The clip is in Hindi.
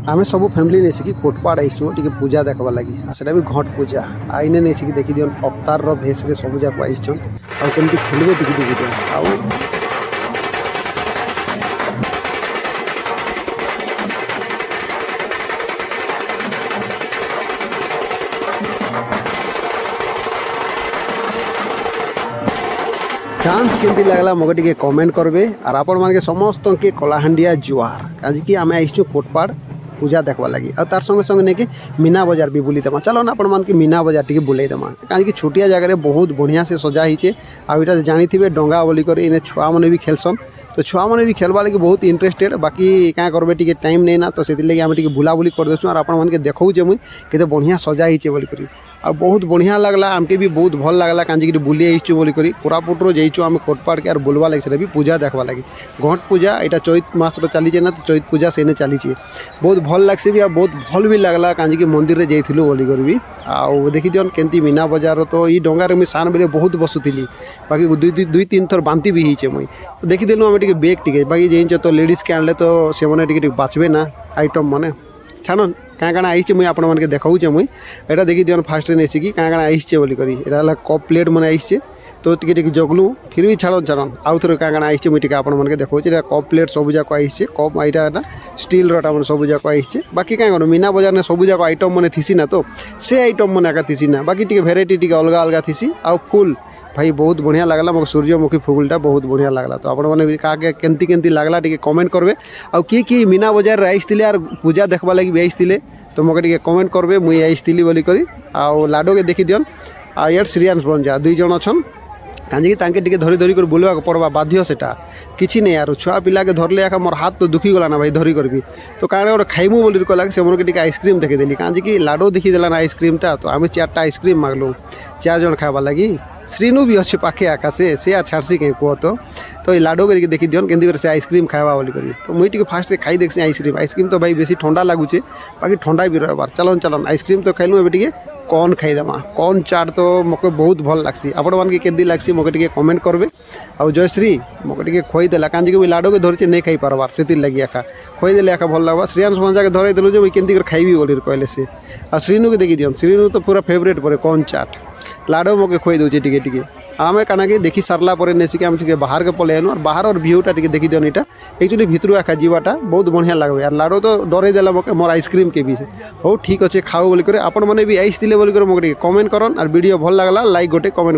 आमे सब फैमिली नहीं सिकी कोटपाड़ आईचु टी पूजा देखवा लगी सेटा भी घट पूजा आईने नहीं सिकी देखी दियन अवतार भेष रे सब जाक आईचन आ केमती खेलबे टी देखी दियन आ डांस केमती लगला मगे टिके कमेंट करबे और आपण मानके समस्त के कलाहांडिया जुआर आज कि आमे आईचु कोटपाड़ पूजा देखवा लगी और तार संगे संगे नहीं मीना बजार भी बुली देमा चलो ना अपन मान के मीना बजार टी बुलाई देमा कहीं छोटिया जगह बहुत बढ़िया से सजा होइछे आटा जानी थे डंगा बोली कर इने छुआ मैंने भी खेलसन तो छुआ मैंने भी खेलवा लगी बहुत इंटरेस्टेड बाकी क्या करबे टी टाइम नहीं ना तो से लगे आम टी बुलाबुली कर देसु और अपन मान के देखौजे मुई केते बढ़िया सजा होइछे बोली करी आ बहुत बढ़िया लगला आमके भी बहुत भल लगला कांजी कि बुली आईचु बोली करी कोरापुटरो जाइचु आम कोटपाड़ के और बुलवा लगे भी पूजा देखवा लगी घट पूजा यहाँ चैत मास चलीचे ना तो चैत पूजा से चलीचे बहुत भल लगसी भी बहुत भल भी लगला कांजी कि मंदिर में जाइलु बोली कर भी आउ देखी दियन केमती मीना बजार तो ये डंगार मुझे सान बेले बहुत बसुली बाकी दुई तीन थर बांति भी होइछे मुई तो देखी देलु आम टे बेग टे बाकी जाइछ तो लेडीज के आनले तो से बाँचबे ना आइटम माने छान क्या काଣା आईचे मुई आपण मानके देखाऊचे मुई एटा देखी दियन फास्ट ने सिकी क्या काଣା आईचे बोली करी एटा हला कप प्लेट माने आईचे तो टिके जगलु फिर भी छाड़न छाड़न आउ थोड़े क्या काଣା आईचे मुई टिके आपण मानके देखाऊचे एटा कप प्लेट सब जाक आईचे कप आइटा ना स्टील रटा माने सब जाक आईचे बाकी क्या करो मीना बजार ने सब जाक आइटम माने थिसी ना तो से आइटम माने एका थिसी ना बाकी टिके भेराइटी टिके अलग अलग थिसी आउ फुल भाई बहुत बढ़िया लगला मो सूर्यमुखी फुलटा बहुत बढ़िया लगला तो आपण मैंने क्या केमती केमती लगला टिके कमेंट करबे आउ कि मीना बजार आईथिले और पूजा देखवा लगी भी आईथिले तो मगे टिके कमेंट करबे मुई आईथिली बोली करी आउ लाडो के देखी दियन आ यार श्रीयांश बंजा दुई जन अछन कांजी तांके टिके धरी धरी कर बुलवा पड़वा बाध्य सेटा किछि नहीं यार छुआ पिला के धरले आखा मोर हाथ तो दुखी गला ना भाई धरी करबी तो काणे गोटे खाइमु बोली कहला से मोर के टिके आइसक्रीम देखी देली कांजी कि लाडो देखी देला ना आइसक्रीमटा तो आमे 4टा आइसक्रीम मांगलु 4 जन खावा लगी श्रीनु भी अच्छे पाखे आकाशे से आ छाड़सी कहीं कह तो ये लाडो करके देखी दियन केंदी से आइसक्रीम खावा बोली करी तो मुई टिके फास्ट खाई देखसी आइसक्रीम तो भाई बेसी ठंडा लगुचे बाकी ठंडा भी रहबार चलन चलन आइसक्रीम तो खाइलु एबे टिके कौन खाईदेमा कौन चाट तो मके बहुत भल लगसी आपण मानके केंदी लगसी मके टिके कमेंट करबे आ जयश्री मके टिके खोई देला कांजी के लाडो के धरचे नहीं खाई पारबार सेति लगी आखा खोई देले आखा भल लगबा श्रेयांश भंजा के धरई देलु जे मुई केंदी कर खाइबी बोली कहले से आ श्रीनु के देखी दियन श्रीनु तो पूरा फेवरेट परे कौन चाट लाडो मके खोई दउचे टिके टिके आमे काना के देखी सारला परे नेसी के हम टिके बाहर के पले आनु और बाहर और व्यूटा टिके देखी दियन इटा एक्चुअली भितरु आखा जीवाटा बहुत बढ़िया लागबे यार लाडो तो डरे देला मके मोर आइसक्रीम के भी हो ठीक अच्छे खाओ बोली करे आपण माने भी आइसतिले बोली करे मके कमेंट करन और वीडियो भल लागला लाइक गोटे कमेंट